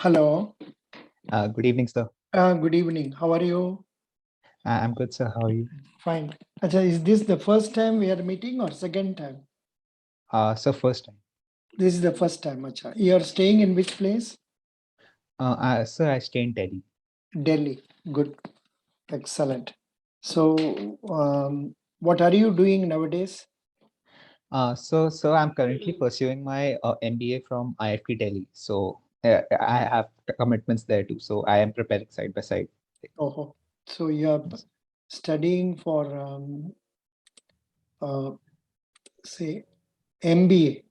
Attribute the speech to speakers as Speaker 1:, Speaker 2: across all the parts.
Speaker 1: Hello.
Speaker 2: Good evening, sir.
Speaker 1: Good evening. How are you?
Speaker 2: I'm good, sir. How are you?
Speaker 1: Fine. Acha, is this the first time we are meeting or second time?
Speaker 2: Sir, first time.
Speaker 1: This is the first time. Acha. You are staying in which place?
Speaker 2: Sir, I stay in Delhi.
Speaker 1: Delhi. Good. Excellent. So, what are you doing nowadays?
Speaker 2: So, I'm currently pursuing my MBA from IIT Delhi. So, I have commitments there too. So, I am preparing side by side.
Speaker 1: Oh, so you are
Speaker 2: Yes,
Speaker 1: studying for say MBA,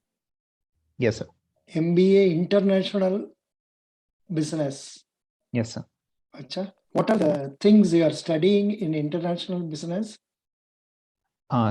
Speaker 2: yes, sir.
Speaker 1: MBA International Business.
Speaker 2: Yes, sir.
Speaker 1: Acha. What are the things you are studying in international business?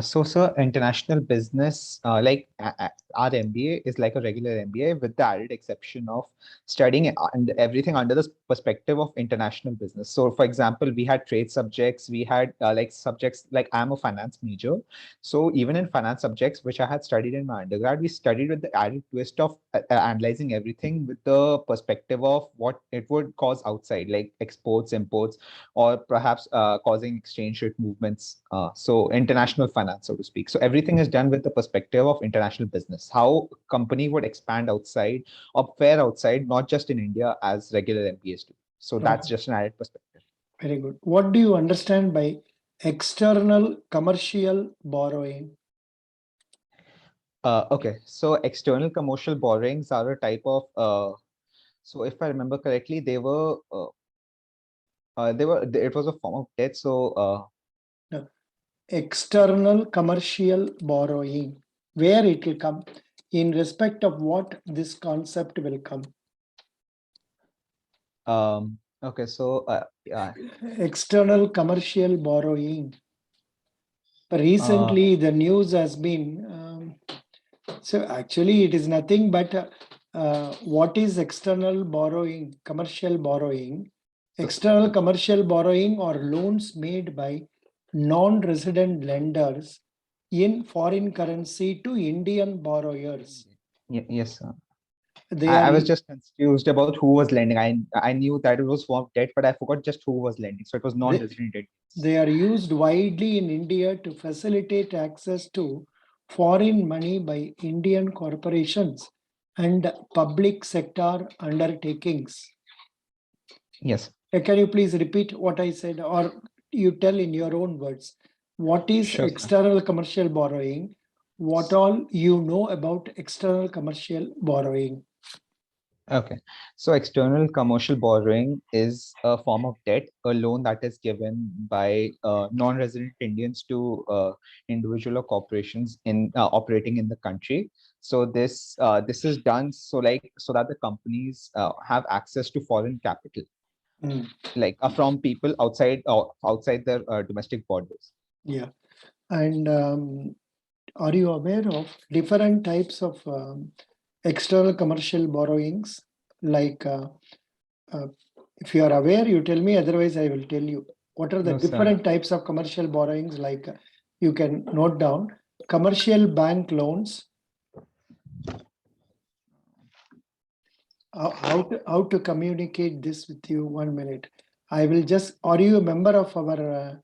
Speaker 2: So, sir, international business, our MBA is like a regular MBA with the added exception of studying and everything under the perspective of international business. So, for example, we had trade subjects, we had like subjects like I'm a finance major. So, even in finance subjects, which I had studied in my undergrad, we studied with the added twist of analyzing everything with the perspective of what it would cause outside, like exports, imports, or perhaps causing exchange rate movements. So international finance, so to speak. So everything is done with the perspective of international business, how company would expand outside or fare outside, not just in India as regular MBAs do. So that's
Speaker 1: Oh,
Speaker 2: just an added perspective.
Speaker 1: very good. What do you understand by external commercial borrowing?
Speaker 2: Okay, so external commercial borrowings are a type of so if I remember correctly, it was a form of debt. So
Speaker 1: No, external commercial borrowing. Where it will come? In respect of what this concept will come?
Speaker 2: okay, so
Speaker 1: External commercial borrowing.
Speaker 2: uh,
Speaker 1: Recently, the news has been so actually it is nothing but what is external borrowing, commercial borrowing?
Speaker 2: so
Speaker 1: External commercial borrowing or loans made by non-resident lenders in foreign currency to Indian borrowers.
Speaker 2: yes, sir.
Speaker 1: They
Speaker 2: I
Speaker 1: are
Speaker 2: was just confused about who was lending. I knew that it was form of debt, but I forgot just who was lending. So it was
Speaker 1: they,
Speaker 2: non-resident debt.
Speaker 1: they are used widely in India to facilitate access to foreign money by Indian corporations and public sector undertakings.
Speaker 2: Yes,
Speaker 1: Can you please repeat what I said, or you tell in your own words? What is
Speaker 2: sure, sir.
Speaker 1: external commercial borrowing? What all you know about external commercial borrowing?
Speaker 2: Okay. So external commercial borrowing is a form of debt, a loan that is given by non-resident Indians to individual or corporations in operating in the country. So this is done so that the companies have access to foreign capital,
Speaker 1: Mm,
Speaker 2: like from people outside their domestic borders.
Speaker 1: yeah. And are you aware of different types of external commercial borrowings? Like, uh, if you are aware, you tell me, otherwise, I will tell you. What are the
Speaker 2: No, sir.
Speaker 1: different types of commercial borrowings? Like, you can note down commercial bank loans. How to communicate this with you? 1 minute. I will just. Are you a member of our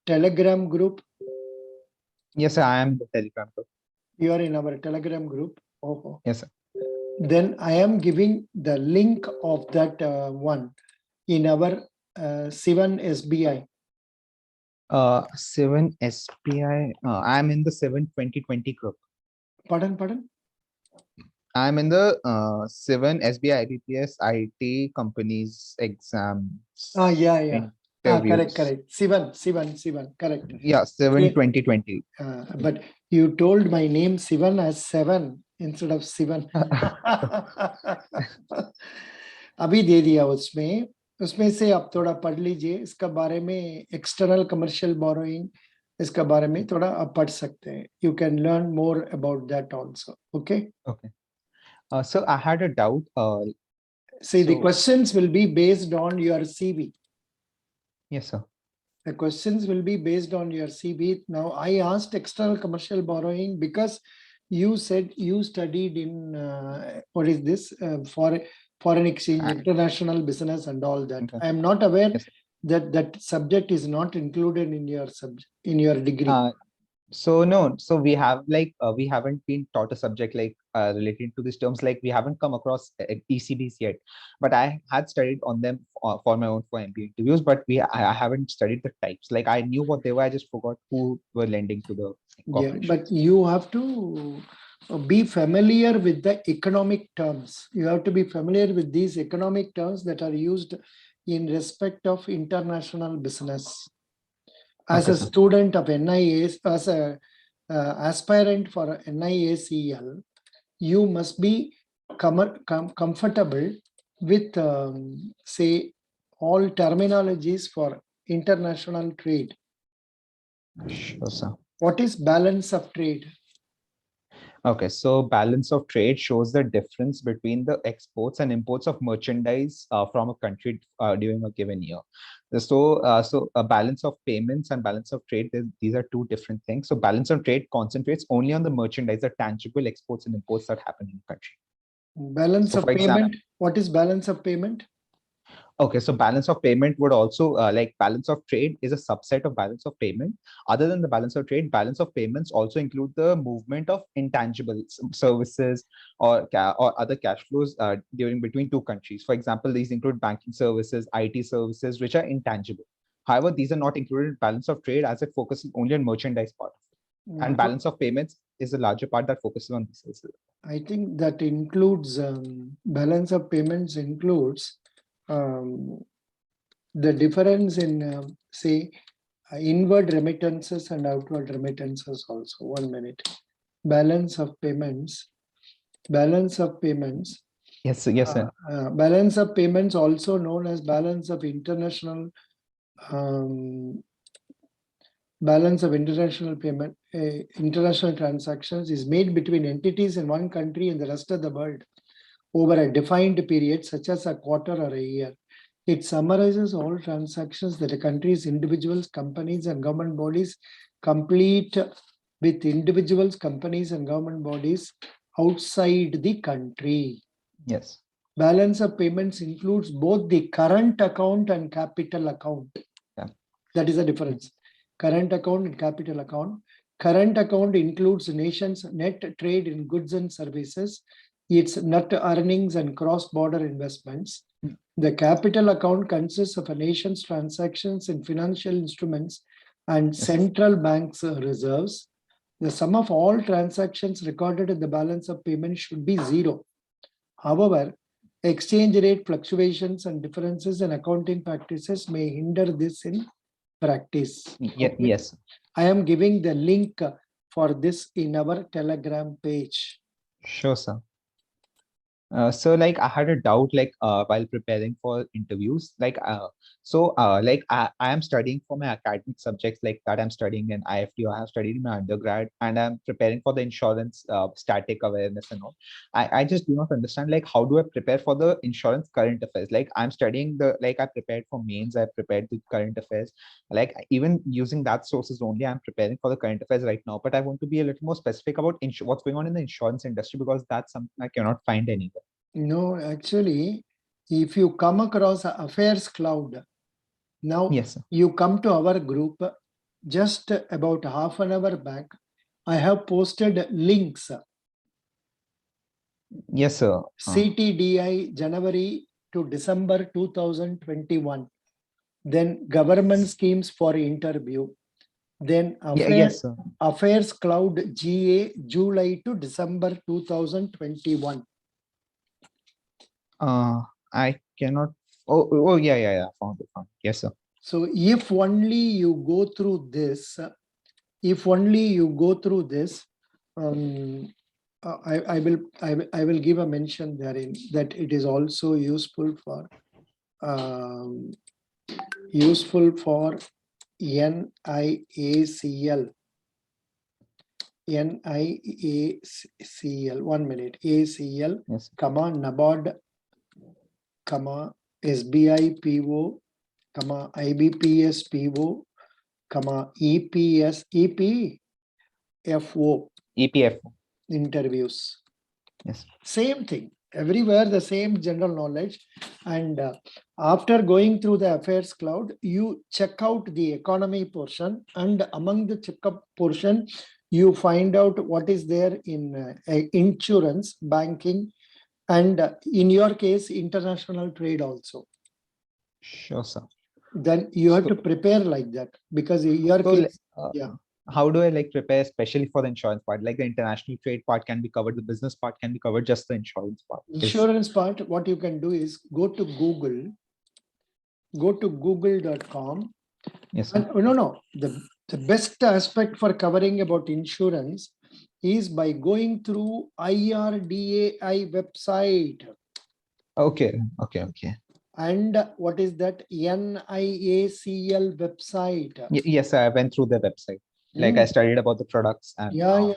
Speaker 1: Telegram group?
Speaker 2: Yes, sir, I am the Telegram group.
Speaker 1: You are in our Telegram group. Oh,
Speaker 2: Yes, sir.
Speaker 1: then I am giving the link of that one in our 7 SBI.
Speaker 2: 7 SPI. I'm in the 7 2020 group.
Speaker 1: Pardon, pardon.
Speaker 2: I'm in the 7 SBI IBPS IT companies exams
Speaker 1: Yeah, yeah. Correct,
Speaker 2: interviews.
Speaker 1: correct. Sivan, correct.
Speaker 2: Yeah, 7
Speaker 1: Okay.
Speaker 2: 2020.
Speaker 1: But you told my name Sivan as 7 instead of Sivan. अभी दे दिया उसमें उसमें से आप थोड़ा पढ़ लीजिए इसका बारे में एक्सटर्नल कमर्शियल बोरोइंग इसका बारे में थोड़ा आप पढ़ सकते हैं you can learn more about that also okay
Speaker 2: Okay. So I had a doubt.
Speaker 1: see the
Speaker 2: So
Speaker 1: questions will be based on your CV.
Speaker 2: yes, sir.
Speaker 1: The questions will be based on your CV. Now I asked external commercial borrowing because You said you studied in what is this foreign exchange,
Speaker 2: Uh,
Speaker 1: international business, and all that.
Speaker 2: okay.
Speaker 1: I am not aware
Speaker 2: Yes.
Speaker 1: that that subject is not included in your subject in your degree.
Speaker 2: So no, so we have like we haven't been taught a subject like related to these terms. Like we haven't come across ECBs yet, but I had studied on them for my own for MBA interviews. But I haven't studied the types. Like I knew what they were, I just forgot who were lending to the
Speaker 1: Yeah, but
Speaker 2: corporations.
Speaker 1: you have to be familiar with the economic terms. You have to be familiar with these economic terms that are used in respect of international business. As
Speaker 2: Okay,
Speaker 1: a
Speaker 2: sir.
Speaker 1: student of NIA, as a aspirant for NIACL, you must be comfortable with, say, all terminologies for international trade.
Speaker 2: Sure, sir.
Speaker 1: What is balance of trade?
Speaker 2: Okay, so balance of trade shows the difference between the exports and imports of merchandise from a country during a given year. So a balance of payments and balance of trade, these are two different things. So balance of trade concentrates only on the merchandise, the tangible exports and imports that happen in the country.
Speaker 1: Balance
Speaker 2: So for
Speaker 1: of
Speaker 2: example,
Speaker 1: payment. What is balance of payment?
Speaker 2: okay, so balance of payment would also like balance of trade is a subset of balance of payment. Other than the balance of trade, balance of payments also include the movement of intangible services or other cash flows during between two countries. For example, these include banking services, IT services, which are intangible. However, these are not included in balance of trade as it focuses only on merchandise part of it. And balance of payments is a larger part that focuses on these services.
Speaker 1: I think that includes balance of payments includes the difference in say inward remittances and outward remittances also. 1 minute. Balance of payments. Balance of payments.
Speaker 2: Yes, yes, sir.
Speaker 1: Balance of payments, also known as balance of international um, balance of international payment, international transactions is made between entities in one country and the rest of the world over a defined period, such as a quarter or a year. It summarizes all transactions that a country's individuals, companies, and government bodies complete with individuals, companies, and government bodies outside the country.
Speaker 2: Yes.
Speaker 1: Balance of payments includes both the current account and capital account.
Speaker 2: Yeah.
Speaker 1: That is the difference. Current account and capital account. Current account includes nation's net trade in goods and services, its net earnings and cross-border investments. The capital account consists of a nation's transactions in financial instruments and
Speaker 2: Yes.
Speaker 1: central bank's reserves. The sum of all transactions recorded in the balance of payment should be zero. However, exchange rate fluctuations and differences in accounting practices may hinder this in practice.
Speaker 2: Yeah, yes.
Speaker 1: I am giving the link for this in our Telegram page.
Speaker 2: Sure, sir. So like I had a doubt like while preparing for interviews like I am studying for my academic subjects like that I'm studying in IFT. I have studied in my undergrad and I'm preparing for the insurance static awareness and all. I just do not understand like how do I prepare for the insurance current affairs. Like I'm studying the like I prepared for mains, I prepared the current affairs. Like even using that sources only I'm preparing for the current affairs right now, but I want to be a little more specific about what's going on in the insurance industry because that's something I cannot find anywhere.
Speaker 1: No, actually, if you come across Affairs Cloud, now
Speaker 2: Yes, sir.
Speaker 1: you come to our group just about half an hour back. I have posted links.
Speaker 2: Yes, sir.
Speaker 1: CTDI January to December 2021. Then government schemes for interview. Then
Speaker 2: Yes, sir.
Speaker 1: Affairs Cloud GA July to December 2021.
Speaker 2: I cannot. Oh, yeah. Found it. Yes, sir.
Speaker 1: So if only you go through this, I will give a mention therein that it is also useful for NIACL. NIACL, 1 minute, ACL,
Speaker 2: Yes.
Speaker 1: NABARD, SBI PO, IBPS PO, EPS, EPFO.
Speaker 2: EPF.
Speaker 1: interviews.
Speaker 2: Yes.
Speaker 1: Same thing. Everywhere the same general knowledge. And after going through the affairs cloud, you check out the economy portion, and among the checkup portion, you find out what is there in insurance, banking, and in your case, international trade also.
Speaker 2: Sure, sir.
Speaker 1: Then you have
Speaker 2: So,
Speaker 1: to prepare like that, because your
Speaker 2: so
Speaker 1: case, yeah.
Speaker 2: how do I like prepare especially for the insurance part? Like the international trade part can be covered, the business part can be covered, just the insurance part is.
Speaker 1: Insurance part, what you can do is go to google.com.
Speaker 2: Yes, sir.
Speaker 1: And no, the best aspect for covering about insurance is by going through IRDAI website.
Speaker 2: Okay.
Speaker 1: And what is that? N.I.A.C.L website.
Speaker 2: Yes, sir, I went through the website. Like I studied about the products and
Speaker 1: Yeah,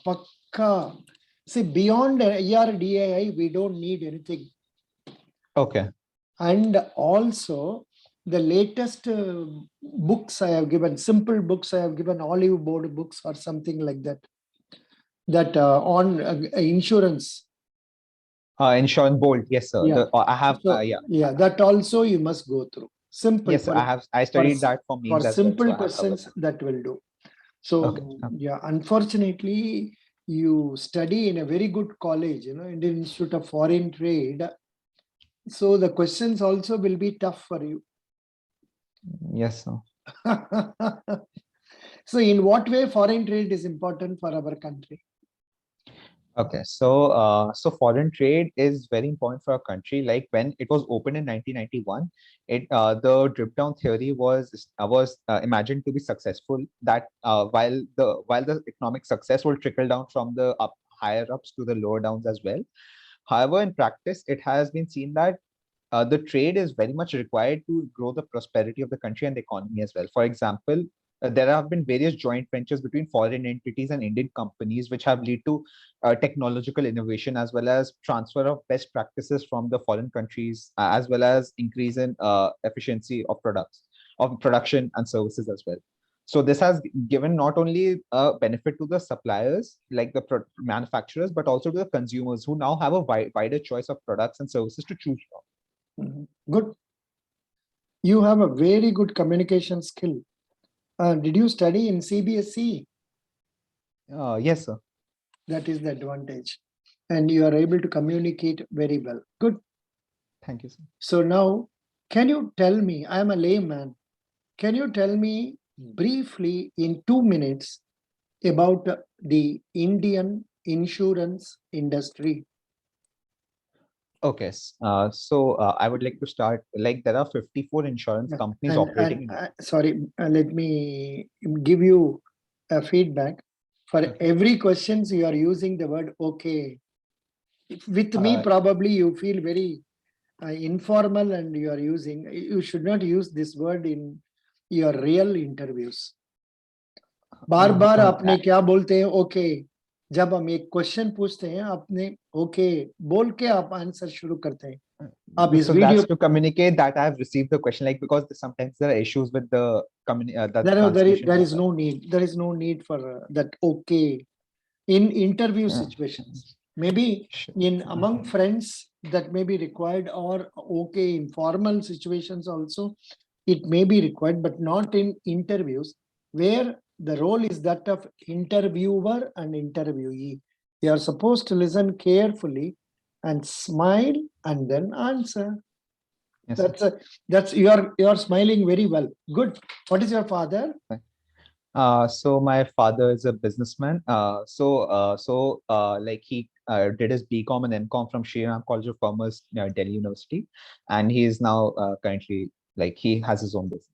Speaker 1: pakka. See, beyond IRDAI, we don't need anything.
Speaker 2: okay.
Speaker 1: And also the latest books I have given, simple books I have given, olive board books or something like that, that on insurance.
Speaker 2: Insurance bold, yes, sir.
Speaker 1: Yeah.
Speaker 2: I have
Speaker 1: So,
Speaker 2: yeah.
Speaker 1: that also you must go through. Simple.
Speaker 2: Yes, I
Speaker 1: for,
Speaker 2: studied that for
Speaker 1: for
Speaker 2: means as well,
Speaker 1: simple
Speaker 2: so I have covered
Speaker 1: questions that will do. So
Speaker 2: that. Okay.
Speaker 1: yeah, unfortunately, you study in a very good college, Indian Institute of Foreign Trade. So the questions also will be tough for you.
Speaker 2: Yes, sir.
Speaker 1: So in what way foreign trade is important for our country?
Speaker 2: Okay, so foreign trade is very important for our country. Like when it was opened in 1991, the drip down theory was imagined to be successful. That while the economic success will trickle down from the higher ups to the lower downs as well. However, in practice, it has been seen that the trade is very much required to grow the prosperity of the country and the economy as well. For example, there have been various joint ventures between foreign entities and Indian companies, which have led to technological innovation as well as transfer of best practices from the foreign countries, as well as increase in efficiency of production and services as well. So this has given not only a benefit to the suppliers, like the manufacturers, but also to the consumers who now have a wider choice of products and services to choose from.
Speaker 1: Good. You have a very good communication skill. Did you study in CBSE?
Speaker 2: Yes, sir.
Speaker 1: That is the advantage. And you are able to communicate very well. Good.
Speaker 2: Thank you, sir.
Speaker 1: So now, can you tell me, I am a layman, can you tell me briefly in 2 minutes about the Indian insurance industry?
Speaker 2: Okay, so I would like to start. Like there are 54 insurance companies operating in.
Speaker 1: Sorry, let me give you a feedback. For every questions you are using the word okay. With me, probably you feel very informal and you are using. You should not use this word in your real interviews. बार बार आपने क्या बोलते हैं okay जब हम एक question पूछते हैं आपने ओके बोल के आप आंसर शुरू करते हैं.
Speaker 2: So that's to communicate that I have received the question, like because sometimes there are issues with the translation.
Speaker 1: There is no need. There is no need for that. Okay, in interview situations, maybe in among friends that may be required, or okay in formal situations also, it may be required, but not in interviews where the role is that of interviewer and interviewee. You are supposed to listen carefully and smile and then answer.
Speaker 2: Yes,
Speaker 1: That's you are smiling very well. Good. What is your father?
Speaker 2: So my father is a businessman. Like he did his BCom and MCom from Sri Ram College of Commerce, Delhi University, and he is now currently like he has his own business.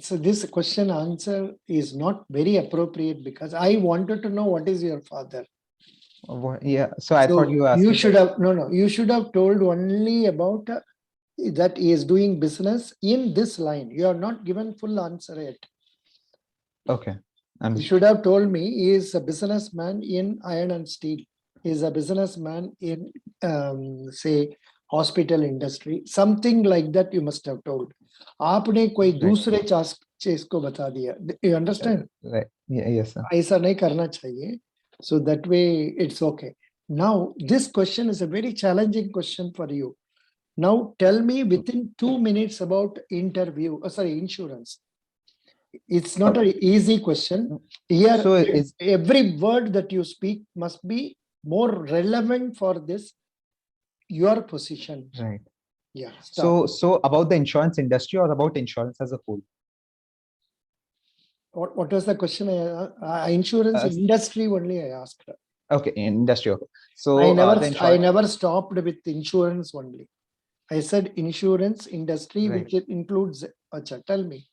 Speaker 1: So this question answer is not very appropriate because I wanted to know what is your father.
Speaker 2: Yeah, so I thought you asked.
Speaker 1: You should have you should have told only about that he is doing business in this line. You are not given full answer yet.
Speaker 2: Okay.
Speaker 1: You should have told me he is a businessman in iron and steel. He is a businessman in say hospital industry. Something like that you must have told. आपने कोई दूसरे चीज को बता दिया. You understand?
Speaker 2: Right. Yeah, yes, sir.
Speaker 1: ऐसा नहीं करना चाहिए. So that way it's okay. Now, this question is a very challenging question for you. Now, tell me within 2 minutes about insurance. It's not
Speaker 2: Okay.
Speaker 1: an easy question. Here,
Speaker 2: So is
Speaker 1: every word that you speak must be more relevant for this, your position.
Speaker 2: right.
Speaker 1: Yeah, start.
Speaker 2: So about the insurance industry or about insurance as a whole?
Speaker 1: What was the question? Insurance
Speaker 2: Uh,
Speaker 1: industry only I asked.
Speaker 2: okay, industry. Okay.
Speaker 1: I
Speaker 2: So
Speaker 1: never,
Speaker 2: the
Speaker 1: I
Speaker 2: insurance,
Speaker 1: never stopped with insurance only. I said insurance industry,
Speaker 2: right.
Speaker 1: which it includes. Acha, tell me.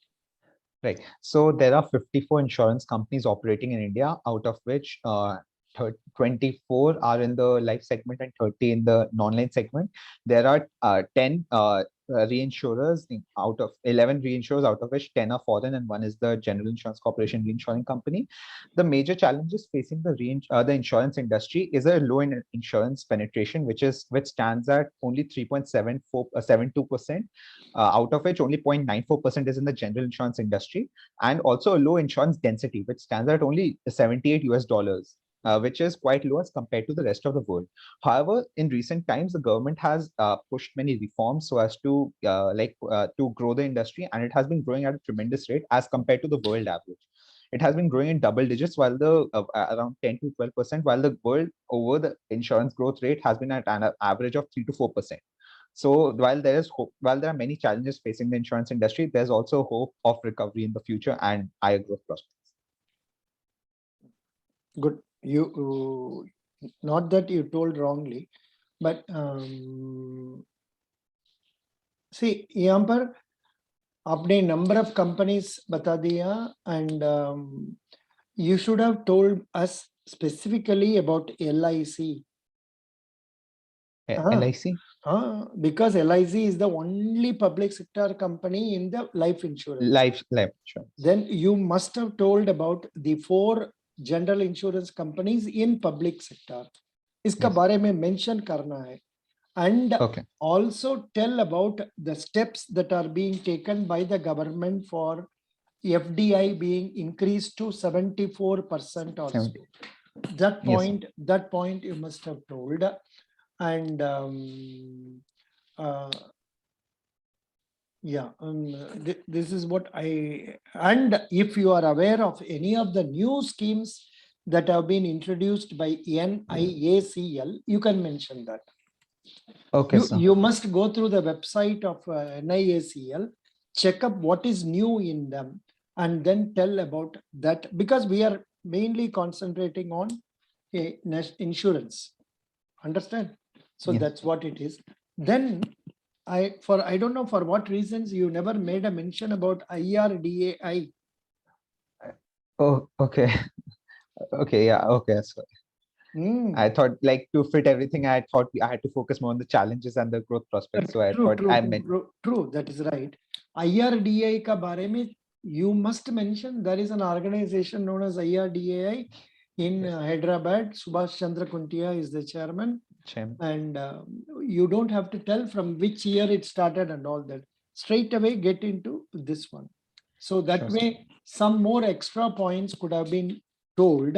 Speaker 2: Right. So there are 54 insurance companies operating in India, out of which 24 are in the life segment and 30 in the non-life segment. There are 10 reinsurers out of 11 reinsurers, out of which 10 are foreign and one is the General Insurance Corporation reinsuring company. The major challenges facing the insurance industry is a low in insurance penetration, which stands at only 3.72%, out of which only 0.94% is in the general insurance industry, and also a low insurance density, which stands at only 78 US dollars, which is quite low as compared to the rest of the world. However, in recent times, the government has pushed many reforms so as to grow the industry, and it has been growing at a tremendous rate as compared to the world average. It has been growing in double digits, while the around 10 to 12%, while the world over the insurance growth rate has been at an average of 3 to 4%. So while there are many challenges facing the insurance industry, there's also hope of recovery in the future and higher growth prospects.
Speaker 1: Good. Not that you told wrongly, but see, यहाँ पर आपने number of companies बता दिया, and you should have told us specifically about LIC.
Speaker 2: LIC?
Speaker 1: Because LIC is the only public sector company in the life insurance.
Speaker 2: Life insurance.
Speaker 1: Then you must have told about the 4 general insurance companies in public sector. इसका
Speaker 2: Yes.
Speaker 1: बारे में mention करना है. And
Speaker 2: Okay.
Speaker 1: also tell about the steps that are being taken by the government for FDI being increased to 74% or so.
Speaker 2: 70.
Speaker 1: That
Speaker 2: Yes.
Speaker 1: point you must have told. And yeah, this is what and if you are aware of any of the new schemes that have been introduced by N.I.A.C.L, you can mention that.
Speaker 2: Okay, sir.
Speaker 1: You must go through the website of N.I.A.C.L, check up what is new in them, and then tell about that, because we are mainly concentrating on insurance. Understand? So
Speaker 2: Yes.
Speaker 1: that's what it is. Then I don't know for what reasons you never made a mention about IRDAI.
Speaker 2: Oh, okay. Okay, yeah, okay. So I thought, like, to fit everything, I thought I had to focus more on the challenges and the growth prospects. So I
Speaker 1: True,
Speaker 2: thought
Speaker 1: true,
Speaker 2: I meant,
Speaker 1: true, true. That is right. IRDAI का बारे में you must mention there is an organization known as IRDAI in
Speaker 2: yes,
Speaker 1: Hyderabad. Subhash Chandra Kuntia is the chairman.
Speaker 2: Chairman.
Speaker 1: And you don't have to tell from which year it started and all that. Straight away get into this one. So that
Speaker 2: Sure, sir.
Speaker 1: way some more extra points could have been told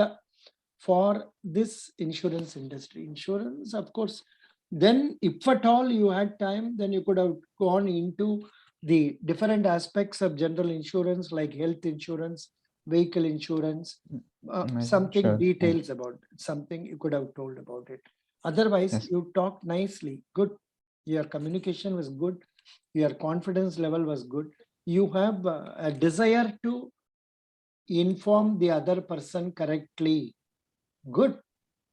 Speaker 1: for this insurance industry. Insurance, of course, then if at all you had time, then you could have gone into the different aspects of general insurance, like health insurance, vehicle insurance, something
Speaker 2: Sure.
Speaker 1: details about it, something you could have told about it. Otherwise,
Speaker 2: Yes.
Speaker 1: you talked nicely. Good. Your communication was good. Your confidence level was good. You have a desire to inform the other person correctly. Good.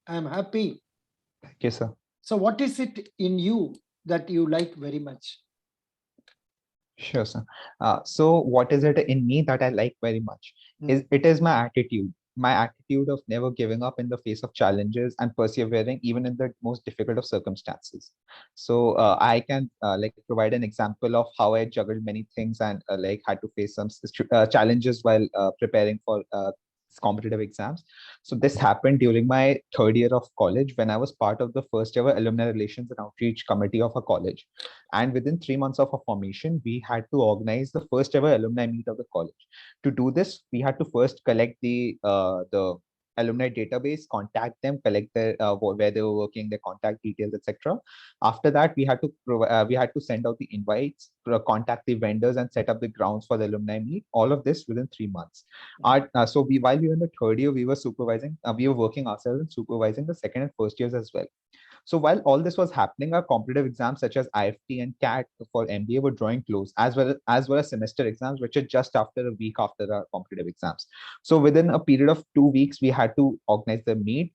Speaker 1: I'm happy.
Speaker 2: Thank you, sir.
Speaker 1: So, what is it in you that you like very much?
Speaker 2: Sure, sir. So what is it in me that I like very much? It is my attitude. My attitude of never giving up in the face of challenges and persevering even in the most difficult of circumstances. So I can like provide an example of how I juggled many things and like had to face some challenges while preparing for competitive exams. So this happened during my third year of college when I was part of the first ever alumni relations and outreach committee of a college. And within 3 months of our formation, we had to organize the first ever alumni meet of the college. To do this, we had to first collect the alumni database, contact them, collect their where they were working, their contact details, etc. After that, we had to send out the invites, contact the vendors, and set up the grounds for the alumni meet. All of this within 3 months. So while we were in the third year, we were working ourselves and supervising the second and first years as well. So while all this was happening, our competitive exams such as IFT and CAT for MBA were drawing close, as well as semester exams, which are just after a week after our competitive exams. So within a period of 2 weeks, we had to organize the meet,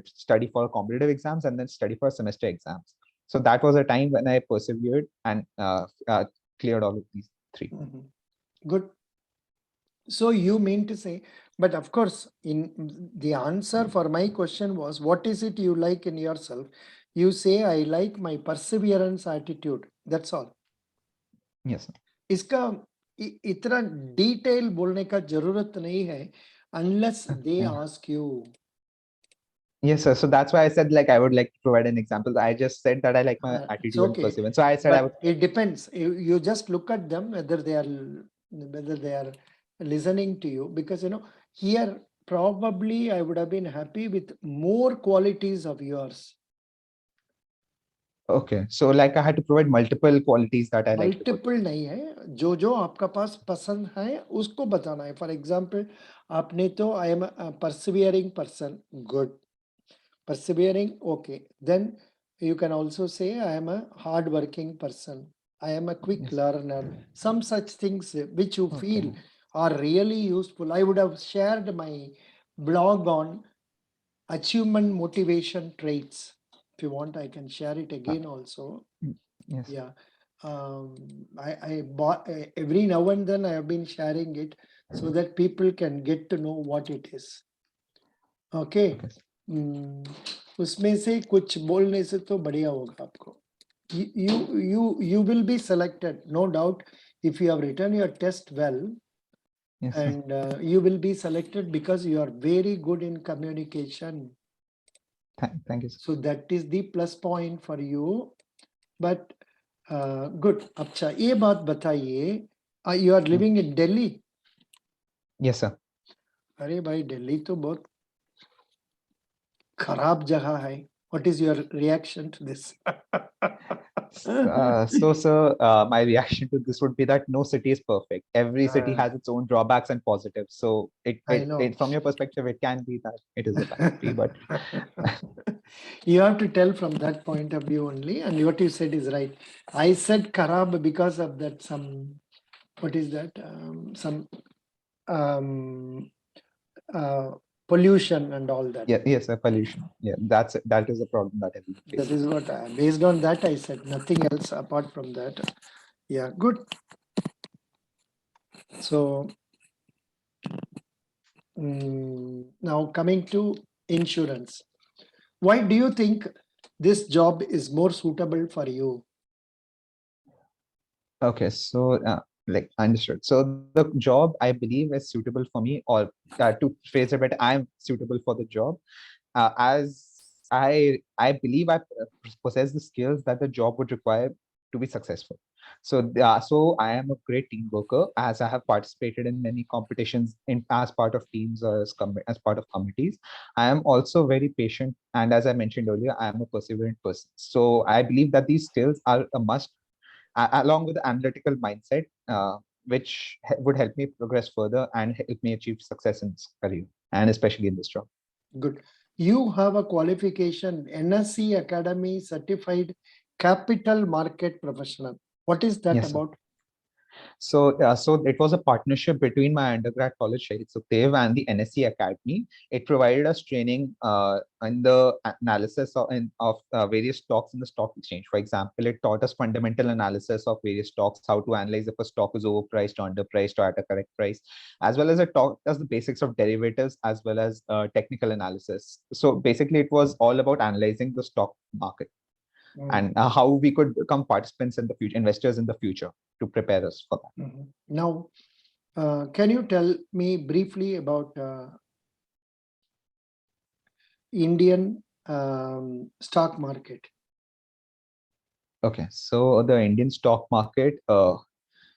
Speaker 2: study for competitive exams, and then study for semester exams. So that was a time when I persevered and cleared all of these three.
Speaker 1: Mhm. Good. So you mean to say, but of course, in the answer for my question was, what is it you like in yourself? You say, I like my perseverance attitude. That's all.
Speaker 2: Yes, sir.
Speaker 1: इसका इतना detail बोलने का जरूरत नहीं है unless they
Speaker 2: Yeah.
Speaker 1: ask you.
Speaker 2: Yes, sir. So that's why I said like I would like to provide an example. I just said that I like my
Speaker 1: It's
Speaker 2: attitude and
Speaker 1: okay,
Speaker 2: perseverance. So I said I would.
Speaker 1: but it depends. You just look at them whether they are listening to you, because here probably I would have been happy with more qualities of yours.
Speaker 2: Okay, so like I had to provide multiple qualities that I like to put.
Speaker 1: Multiple नहीं है, जो जो आपका पास पसंद है उसको बताना है. फॉर एग्जाम्पल, आपने तो I am persevering person, good. Persevering, okay. Then you can also say I am a hard working person, I am a quick
Speaker 2: Yes.
Speaker 1: learner. Some such things which you feel
Speaker 2: Okay.
Speaker 1: are really useful. I would have shared my blog on achievement motivation traits. If you want, I can share it
Speaker 2: Uh,
Speaker 1: again also.
Speaker 2: yes.
Speaker 1: Yeah. I bought every now and then I have been sharing it so that people can get to know what it is. Okay.
Speaker 2: Okay.
Speaker 1: उसमें से कुछ बोलने से तो बढ़िया होगा आपको. You will be selected, no doubt, if you have written your test well,
Speaker 2: Yes.
Speaker 1: and you will be selected because you are very good in communication.
Speaker 2: Thank you, sir.
Speaker 1: So that is the plus point for you. But good. अच्छा, ये बात बताइए, you are living in Delhi.
Speaker 2: Yes, sir.
Speaker 1: अरे भाई, दिल्ली तो बहुत खराब जगह है. What is your reaction to this?
Speaker 2: So, sir, my reaction to this would be that no city is perfect. Every city has its own drawbacks and positives. So,
Speaker 1: I know.
Speaker 2: from your perspective, it can be that it is a bad city, but
Speaker 1: You have to tell from that point of view only, and what you said is right. I said Karab because of that what is that? Some um, uh, pollution and all that.
Speaker 2: yeah, yes, sir, pollution. Yeah, that is a problem that everyone
Speaker 1: That
Speaker 2: faces.
Speaker 1: is what, based on that, I said nothing else apart from that. Yeah, good. So now coming to insurance. Why do you think this job is more suitable for you?
Speaker 2: Okay, so like understood. So the job I believe is suitable for me, or to phrase it better, I'm suitable for the job as I believe I possess the skills that the job would require to be successful. So I am a great team worker as I have participated in many competitions in as part of teams or as part of committees. I am also very patient, and as I mentioned earlier, I am a perseverant person. So I believe that these skills are a must, along with the analytical mindset, which would help me progress further and help me achieve success in this career and especially in this job.
Speaker 1: Good. You have a qualification, N.I.A.C.L Academy Certified Capital Market Professional. What is that
Speaker 2: Yes, sir.
Speaker 1: about?
Speaker 2: So it was a partnership between my undergrad college, Shahid Sukhdev, and the NSC Academy. It provided us training in the analysis of various stocks in the stock exchange. For example, it taught us fundamental analysis of various stocks, how to analyze if a stock is overpriced or underpriced or at a correct price, as well as it taught us the basics of derivatives as well as technical analysis. So basically, it was all about analyzing the stock market and how we could become participants in the future, investors in the future, to prepare us for that.
Speaker 1: Now, can you tell me briefly about Indian stock market?
Speaker 2: Okay, so the Indian stock market,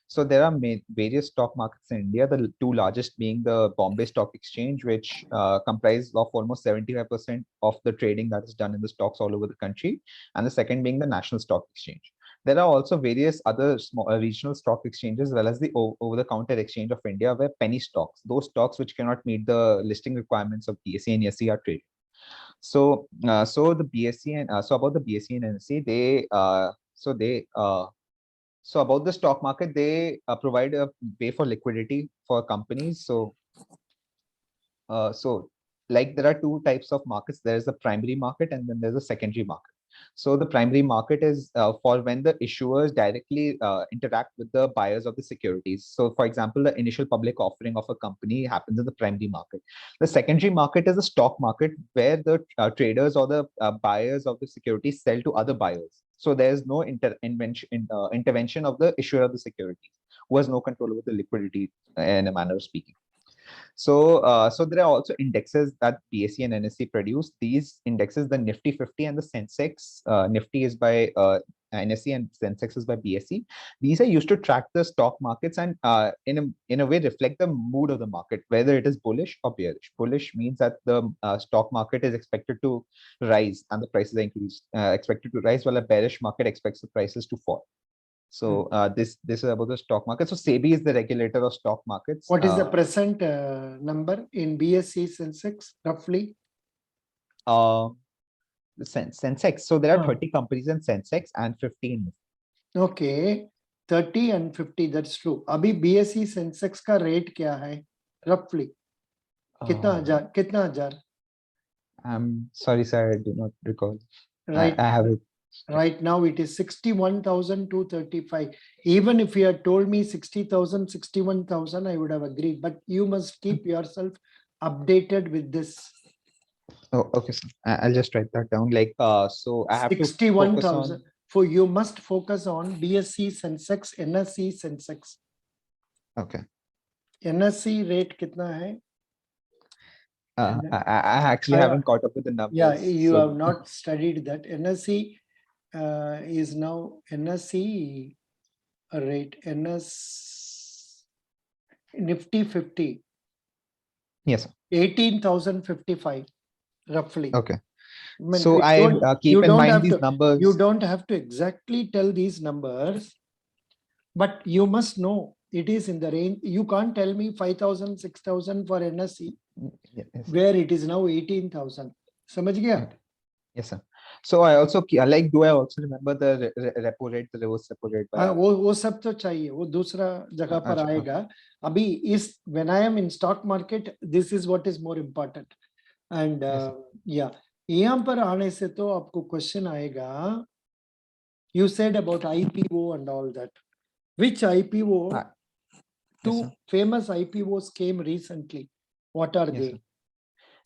Speaker 2: So there are various stock markets in India, the two largest being the Bombay Stock Exchange, which comprise of almost 75% of the trading that is done in the stocks all over the country, and the second being the National Stock Exchange. There are also various other small regional stock exchanges, as well as the over-the-counter exchange of India, where penny stocks, those stocks which cannot meet the listing requirements of BSE and NSE, are traded. So the BSE and so about the BSE and NSE, so about the stock market, they provide a way for liquidity for companies. So like there are two types of markets. There is the primary market and then there's a secondary market. So the primary market is for when the issuers directly interact with the buyers of the securities. So for example, the initial public offering of a company happens in the primary market. The secondary market is a stock market where the traders or the buyers of the securities sell to other buyers. So there's no intervention of the issuer of the securities, who has no control over the liquidity in a manner of speaking. So there are also indexes that BSE and NSE produce. These indexes, the Nifty 50 and the Sensex, Nifty is by NSE and Sensex is by BSE. These are used to track the stock markets and in a way reflect the mood of the market, whether it is bullish or bearish. Bullish means that the stock market is expected to rise and the prices are expected to rise, while a bearish market expects the prices to fall. So this is about the stock market. So SEBI is the regulator of stock markets.
Speaker 1: What is the present number in BSE Sensex roughly?
Speaker 2: Sensex. So there are 30 companies in Sensex and 15.
Speaker 1: Okay, 30 and 50. That's true. अभी BSE Sensex का rate क्या है? Roughly. कितना हजार?
Speaker 2: I'm sorry, sir. I do not recall.
Speaker 1: Right.
Speaker 2: I have it.
Speaker 1: Right now it is 61,235. Even if you had told me 60,000, 61,000, I would have agreed. But you must keep yourself updated with this.
Speaker 2: Oh, okay, sir. I'll just write that down. Like, so I have to focus
Speaker 1: 61,000.
Speaker 2: on.
Speaker 1: For you must focus on BSE Sensex, N.I.A.C. Sensex.
Speaker 2: Okay.
Speaker 1: N.I.A.C. rate कितना है?
Speaker 2: I actually haven't caught up with the numbers.
Speaker 1: Yeah, you
Speaker 2: so
Speaker 1: have not studied that. N.I.A.C. Is now N.I.A.C. rate. N.I.A.C. Nifty 50.
Speaker 2: Yes, sir.
Speaker 1: 18,055 roughly.
Speaker 2: Okay.
Speaker 1: I mean,
Speaker 2: So I keep in mind these numbers.
Speaker 1: You don't have to exactly tell these numbers, but you must know it is in the range. You can't tell me 5,000, 6,000 for N.I.A.C.
Speaker 2: Yes.
Speaker 1: where it is now 18,000. समझ गया?
Speaker 2: Yes, sir. So I also like. Do I also remember the repo rate, the reverse repo rate?
Speaker 1: वो सब तो चाहिए, वो दूसरा जगह पर आएगा. अभी इस when I am in stock market, this is what is more important. And yeah, यहाँ पर आने से तो आपको question आएगा. You said about IPO and all that. Which IPO? Two famous IPOs came recently. What are they?
Speaker 2: Sir.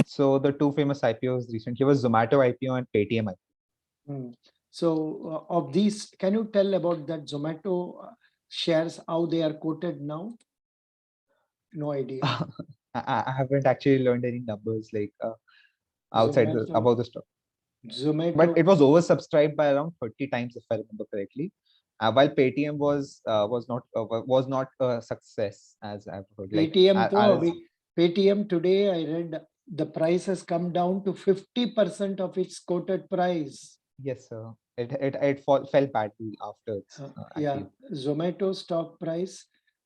Speaker 2: So the two famous IPOs recently was Zomato IPO and Paytm IPO.
Speaker 1: So of these, can you tell about that Zomato shares, how they are quoted now? No idea.
Speaker 2: I haven't actually learned any numbers like outside about the stock.
Speaker 1: Zomato.
Speaker 2: But it was oversubscribed by around 30 times, if I remember correctly. While Paytm was not a success, as I've heard.
Speaker 1: Paytm today, I read the price has come down to 50% of its quoted price.
Speaker 2: Yes, sir. It fell badly after.
Speaker 1: Yeah, Zomato stock price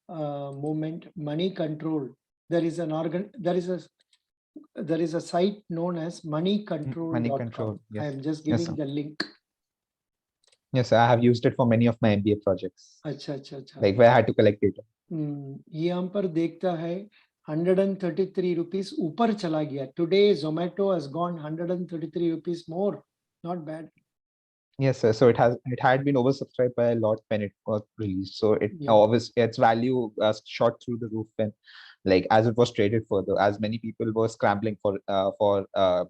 Speaker 1: movement, money control. There is a site known as moneycontrol.com.
Speaker 2: Money Control. Yes.
Speaker 1: I am just giving the link.
Speaker 2: Yes, sir. I have used it for many of my MBA projects.
Speaker 1: अच्छा.
Speaker 2: Like where I had to collect data.
Speaker 1: यहाँ पर देखता है 133 rupees ऊपर चला गया. Today Zomato has gone 133 rupees more. Not bad.
Speaker 2: Yes, sir. So it had been oversubscribed by a lot when it was released. So its value shot through the roof when, like, as it was traded further, as many people were scrambling for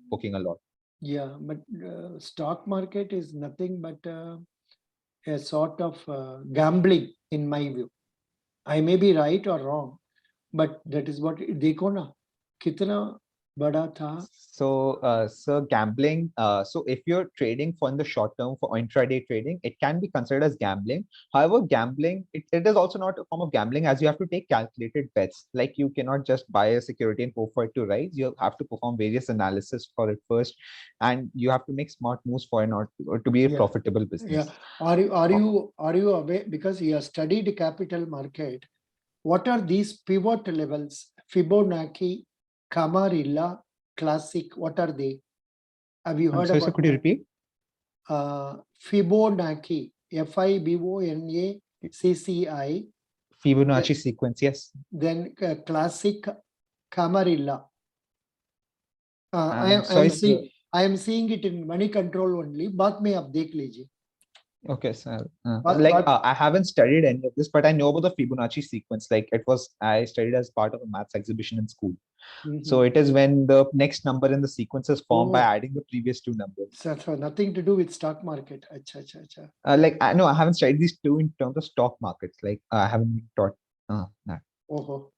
Speaker 2: booking a lot. Yeah,
Speaker 1: but stock market is nothing but a sort of gambling, in my view. I may be right or wrong, but that is what देखो ना कितना Bada tha.
Speaker 2: So gambling. So if you're trading for in the short term for intraday trading, it can be considered as gambling. However, gambling it is also not a form of gambling, as you have to take calculated bets. Like you cannot just buy a security and hope for it to rise. You have to perform various analysis for it first, and you have to make smart moves for it not to be a
Speaker 1: Yeah.
Speaker 2: profitable
Speaker 1: Yeah.
Speaker 2: business.
Speaker 1: Are you aware, because you have studied capital market, what are these pivot levels? Fibonacci, Camarilla, Classic, what are they? Have you
Speaker 2: I'm
Speaker 1: heard
Speaker 2: sorry, sir.
Speaker 1: about
Speaker 2: Could you repeat?
Speaker 1: Fibonacci, Fibonacci,
Speaker 2: Fibonacci sequence. Yes.
Speaker 1: then Classic, Camarilla.
Speaker 2: I'm sorry, sir.
Speaker 1: I am seeing it in money control only. बाद में आप देख लीजिए.
Speaker 2: Okay, sir.
Speaker 1: But
Speaker 2: I haven't studied any of this, but I know about the Fibonacci sequence. Like I studied as part of a maths exhibition in school. So it is when the next number in the sequence is formed by adding the previous two numbers.
Speaker 1: So nothing to do with stock market. Acha, acha, acha.
Speaker 2: I haven't studied these two in terms of stock markets. Like I haven't been taught that.
Speaker 1: Oh.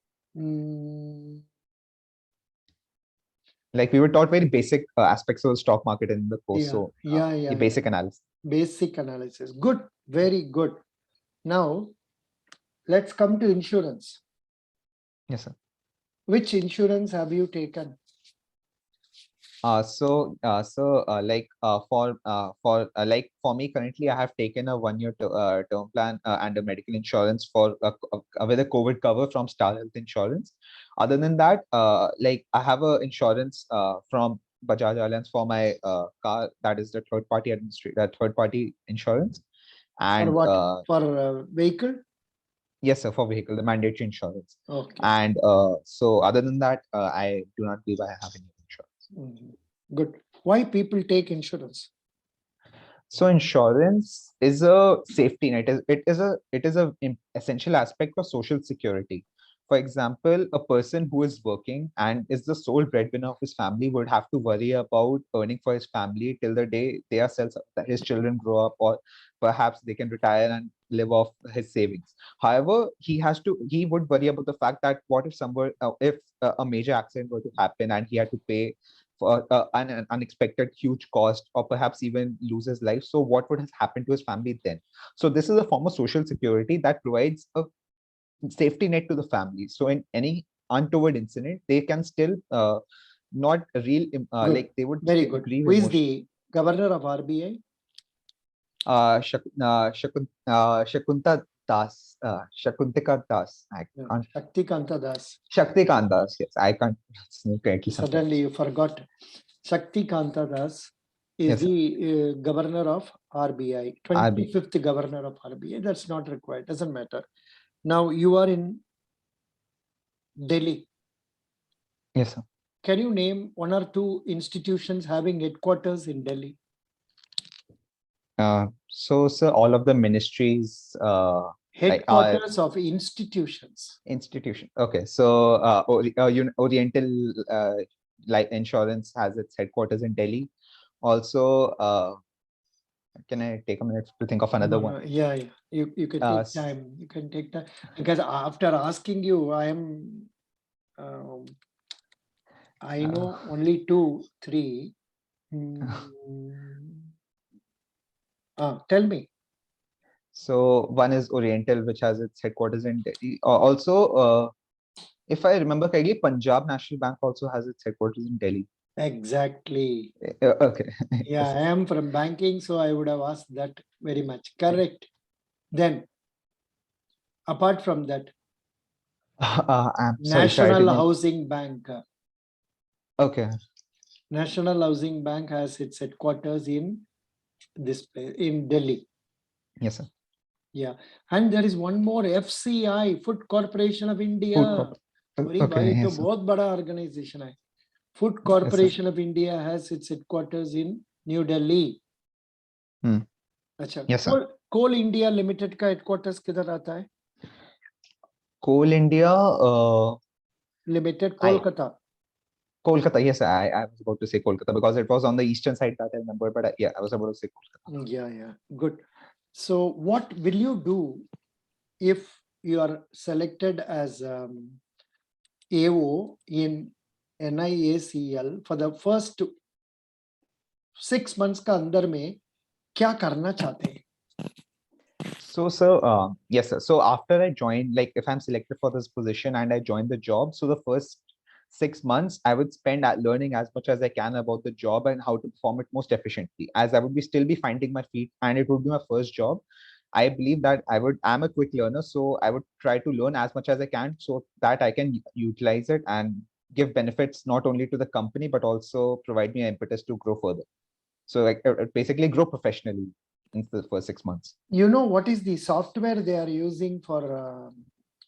Speaker 2: Like we were taught very basic aspects of the stock market in the course.
Speaker 1: Yeah,
Speaker 2: So
Speaker 1: yeah.
Speaker 2: basic analysis.
Speaker 1: Basic analysis. Good, very good. Now, let's come to insurance.
Speaker 2: Yes, sir.
Speaker 1: Which insurance have you taken?
Speaker 2: For me currently, I have taken a 1 year term plan and a medical insurance for with a COVID cover from Star Health Insurance. Other than that, I have a insurance from Bajaj Allianz for my car. That is the third party insurance.
Speaker 1: For
Speaker 2: And
Speaker 1: what? For vehicle?
Speaker 2: yes, sir, for vehicle, the mandatory insurance.
Speaker 1: Okay.
Speaker 2: And so other than that, I do not believe I have any insurance.
Speaker 1: Good. Why people take insurance?
Speaker 2: So insurance is a safety net. It is a essential aspect of social security. For example, a person who is working and is the sole breadwinner of his family would have to worry about earning for his family till the day that his children grow up, or perhaps they can retire and live off his savings. However, he would worry about the fact that what if a major accident were to happen and he had to pay for an unexpected huge cost, or perhaps even lose his life. So what would have happened to his family then? So this is a form of social security that provides a safety net to the family. So in any untoward incident, they can still not real
Speaker 1: Good.
Speaker 2: they would
Speaker 1: Very
Speaker 2: still
Speaker 1: good.
Speaker 2: grieve
Speaker 1: Who is
Speaker 2: emotion.
Speaker 1: the governor of RBI?
Speaker 2: Shakunta Das, Shakuntika Das. I can't.
Speaker 1: Shaktikanta Das.
Speaker 2: Shaktikant Das. Yes, I can't pronounce his name correctly sometimes.
Speaker 1: Suddenly you forgot. Shaktikanta Das is
Speaker 2: Yes, sir.
Speaker 1: the governor of RBI, 25th governor of RBI. That's not required. Doesn't matter. Now you are in Delhi.
Speaker 2: Yes, sir.
Speaker 1: Can you name one or two institutions having headquarters in Delhi?
Speaker 2: So, sir, all of the ministries,
Speaker 1: Headquarters of institutions.
Speaker 2: institution. Okay, so Oriental Life Insurance has its headquarters in Delhi. Also, can I take a minute to think of another one?
Speaker 1: Yeah. You can take time. You can take time, because after asking you, I am. I know only 2, 3. Tell me.
Speaker 2: So one is Oriental, which has its headquarters in Delhi. Also, if I remember correctly, Punjab National Bank also has its headquarters in Delhi.
Speaker 1: Exactly.
Speaker 2: Okay.
Speaker 1: Yeah, I am from banking, so I would have asked that very much. Correct. Then, apart from that,
Speaker 2: I'm sorry, sir, I
Speaker 1: National
Speaker 2: did not.
Speaker 1: Housing Bank.
Speaker 2: Okay.
Speaker 1: National Housing Bank has its headquarters in this place, in Delhi.
Speaker 2: Yes, sir.
Speaker 1: Yeah, and there is one more, FCI, Food Corporation of India.
Speaker 2: Food Corp. Okay.
Speaker 1: It's a
Speaker 2: Yes, sir.
Speaker 1: बहुत बड़ा organization है. Food Corporation of India has its headquarters in New Delhi. अच्छा.
Speaker 2: Yes, sir.
Speaker 1: Coal India Limited का headquarters किधर आता है?
Speaker 2: Coal India
Speaker 1: Limited, Kolkata.
Speaker 2: Kolkata. Yes, I was about to say Kolkata because it was on the eastern side that I remember. But yeah, I was about to say Kolkata.
Speaker 1: Yeah. Good. So what will you do if you are selected as AO in NIACL for the first 6 months का अंदर में क्या करना चाहते हैं?
Speaker 2: So, sir, yes, sir. So after I joined, like if I'm selected for this position and I join the job, so the first 6 months I would spend at learning as much as I can about the job and how to perform it most efficiently, as I would be still be finding my feet and it would be my first job. I believe that I'm a quick learner, so I would try to learn as much as I can so that I can utilize it and give benefits not only to the company but also provide me impetus to grow further. So like basically grow professionally in the first 6 months.
Speaker 1: You know what is the software they are using for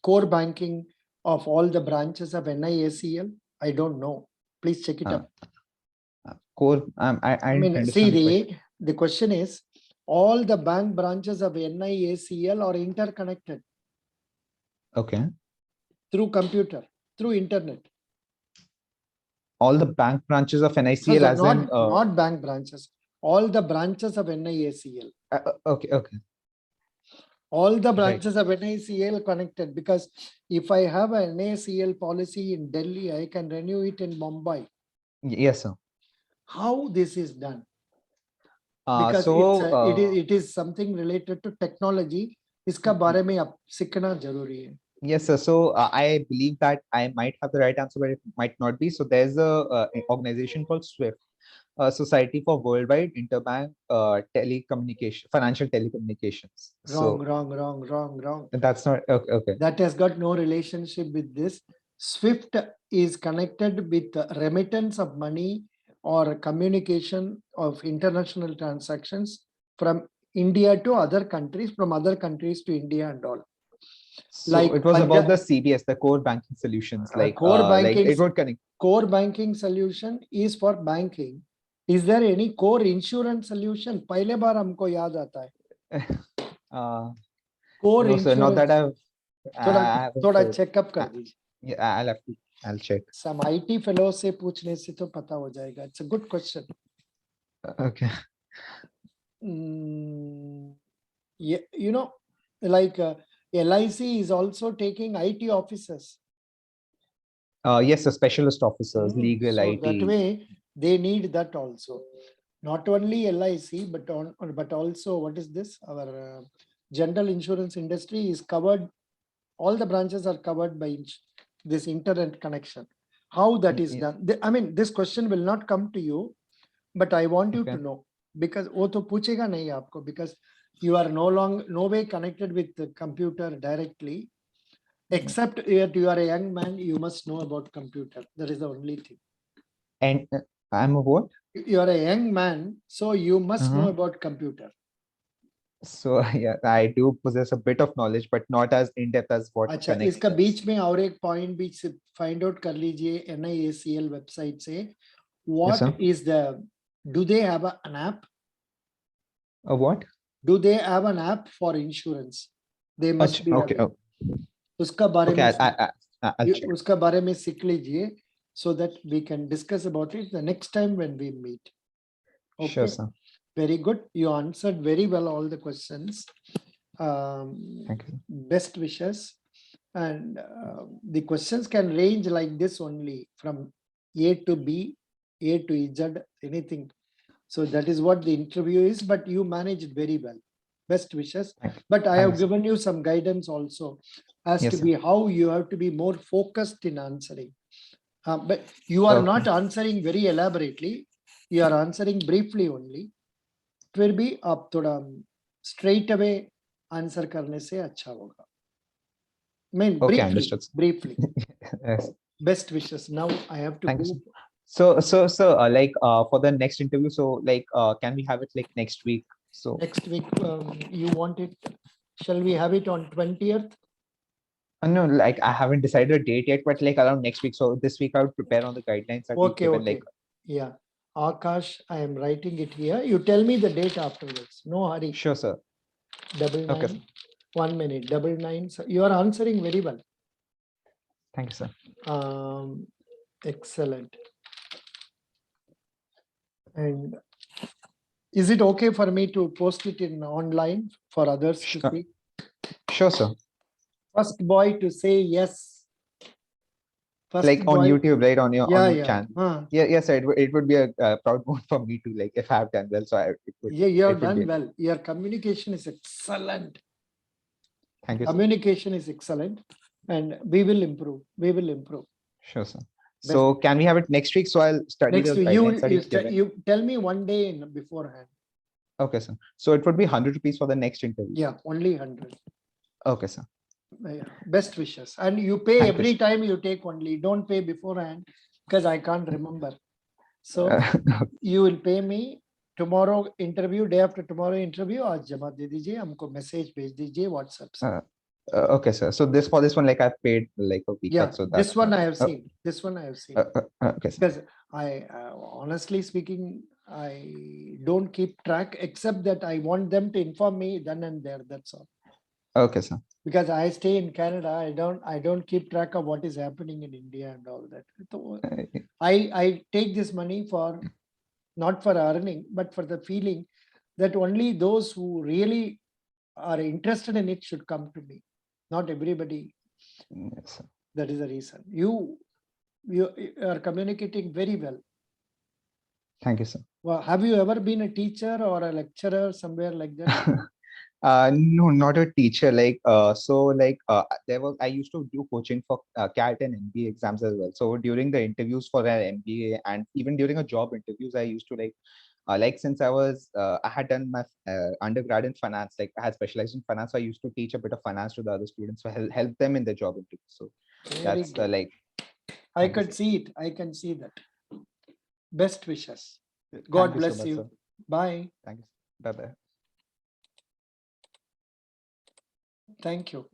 Speaker 1: core banking of all the branches of NIACL? I don't know. Please check it
Speaker 2: Uh,
Speaker 1: up.
Speaker 2: Core, I
Speaker 1: I
Speaker 2: didn't
Speaker 1: mean, see,
Speaker 2: understand the question.
Speaker 1: the question is, all the bank branches of NIACL are interconnected
Speaker 2: Okay.
Speaker 1: through computer, through internet.
Speaker 2: All the bank branches of
Speaker 1: So,
Speaker 2: NICL as in,
Speaker 1: not bank branches, all the branches of NIACL.
Speaker 2: okay, okay,
Speaker 1: All the
Speaker 2: right.
Speaker 1: branches of NICL connected, because if I have a NICL policy in Delhi, I can renew it in Mumbai.
Speaker 2: Yes, sir.
Speaker 1: How this is done? Because
Speaker 2: So,
Speaker 1: it is something related to technology. इसका बारे में आप सीखना जरूरी है.
Speaker 2: yes, sir. So, I believe that I might have the right answer, but it might not be. So, there's a organization called SWIFT, Society for Worldwide Interbank Telecommunication, Financial Telecommunications.
Speaker 1: Wrong,
Speaker 2: So,
Speaker 1: wrong.
Speaker 2: that's not okay. Okay.
Speaker 1: That has got no relationship with this. SWIFT is connected with remittance of money or communication of international transactions from India to other countries, from other countries to India and all.
Speaker 2: So
Speaker 1: Like
Speaker 2: it was about the CBS, the core banking solutions, like like it would connect.
Speaker 1: core banking solution is for banking. Is there any core insurance solution? पहले बार हमको याद आता है. Core
Speaker 2: No, sir, not that
Speaker 1: insurance. थोड़ा checkup कर दीजिए.
Speaker 2: Yeah, I'll check.
Speaker 1: Some IT fellow से पूछने से तो पता हो जाएगा. It's a good question.
Speaker 2: Okay.
Speaker 1: Yeah, you know, like LIC is also taking IT officers.
Speaker 2: Yes, the specialist officers, legal,
Speaker 1: So
Speaker 2: IT.
Speaker 1: that way they need that also. Not only LIC, but also what is this? Our general insurance industry is covered. All the branches are covered by this internet connection. How that is done? I mean, this question will not come to you, but I want you to know, because वो तो पूछेगा नहीं आपको, because you are no way connected with the computer directly, except if you are a young man, you must know about computer. That is the only thing.
Speaker 2: And I'm a what?
Speaker 1: You are a young man, so you must know about computer.
Speaker 2: So yeah, I do possess a bit of knowledge, but not as in depth as what
Speaker 1: अच्छा,
Speaker 2: connects
Speaker 1: इसका
Speaker 2: us.
Speaker 1: बीच में और एक point भी find out कर लीजिए NIACL website से. What is the, do they have an app?
Speaker 2: A what?
Speaker 1: Do they have an app for insurance? They must be
Speaker 2: okay.
Speaker 1: having. उसका बारे
Speaker 2: Okay, I'll check.
Speaker 1: उसका बारे में सीख लीजिए, so that we can discuss about it the next time when we meet. Okay.
Speaker 2: Sure, sir.
Speaker 1: Very good. You answered very well all the questions.
Speaker 2: Thank you.
Speaker 1: Best wishes. And the questions can range like this only, from A to B, A to Z, anything. So that is what the interview is, but you managed very well. Best wishes. But I have given you some guidance also as to be how you have to be more focused in answering. But you are not answering very elaborately. You are answering briefly only. फिर भी आप थोड़ा straight away answer करने से अच्छा होगा. I mean, briefly.
Speaker 2: Yes.
Speaker 1: Best wishes. Now I have to go.
Speaker 2: So, like for the next interview, so like can we have it like next week? So
Speaker 1: next week, you want it? Shall we have it on 20th?
Speaker 2: No, like I haven't decided a date yet, but like around next week. So this week I would prepare on the guidelines that you've given. Like,
Speaker 1: yeah, Akash, I am writing it here. You tell me the date afterwards. No hurry.
Speaker 2: Sure, sir.
Speaker 1: 99. Okay. 1 minute. 99. So you are answering very well.
Speaker 2: Thank you, sir.
Speaker 1: Excellent. And is it okay for me to post it in online for others to see?
Speaker 2: Sure, sir.
Speaker 1: First boy to say yes. First
Speaker 2: Like on
Speaker 1: boy,
Speaker 2: YouTube, right? On your
Speaker 1: yeah,
Speaker 2: channel.
Speaker 1: huh.
Speaker 2: Yeah, sir. It would be a proud moment for me to, like, if I have done well. So it would
Speaker 1: Yeah, you have
Speaker 2: it would be.
Speaker 1: done well. Your communication is excellent.
Speaker 2: Thank you, sir.
Speaker 1: Communication is excellent, and we will improve. We will improve.
Speaker 2: Sure, sir.
Speaker 1: Best.
Speaker 2: So can we have it next week? So I'll study
Speaker 1: Next
Speaker 2: the
Speaker 1: week,
Speaker 2: guidelines that you've given.
Speaker 1: you tell me one day in beforehand.
Speaker 2: Okay, sir. So it would be 100 rupees for the next interview.
Speaker 1: Yeah, only 100.
Speaker 2: Okay, sir.
Speaker 1: Yeah. Best wishes. And you pay
Speaker 2: Thank you,
Speaker 1: every
Speaker 2: sir.
Speaker 1: time you take only. Don't pay beforehand because I can't remember. So you will pay me tomorrow interview, day after tomorrow interview. आज जमा दे दीजिए, हमको message भेज दीजिए WhatsApp से.
Speaker 2: Okay, sir. So this one, like, I've paid like a week.
Speaker 1: Yeah,
Speaker 2: So
Speaker 1: this
Speaker 2: that's
Speaker 1: one
Speaker 2: not.
Speaker 1: I have seen. This one I have seen.
Speaker 2: Okay, sir.
Speaker 1: Because I, honestly speaking, I don't keep track except that I want them to inform me then and there. That's all.
Speaker 2: Okay, sir.
Speaker 1: Because I stay in Canada, I don't keep track of what is happening in India and all that. So I take this money for not for earning, but for the feeling that only those who really are interested in it should come to me. Not everybody.
Speaker 2: Yes, sir.
Speaker 1: That is the reason. You are communicating very well.
Speaker 2: Thank you, sir.
Speaker 1: Well, have you ever been a teacher or a lecturer somewhere like that?
Speaker 2: No, not a teacher. Like, I used to do coaching for CAT and MBA exams as well. So during the interviews for an MBA and even during a job interviews, I used to since I had done my undergrad in finance, like I had specialized in finance. So I used to teach a bit of finance to the other students to help them in their job interview. So
Speaker 1: Very
Speaker 2: that's
Speaker 1: good.
Speaker 2: like.
Speaker 1: I could see it. I can see that. Best wishes. God bless you.
Speaker 2: Sir.
Speaker 1: Bye.
Speaker 2: Thank you. Bye bye.
Speaker 1: Thank you.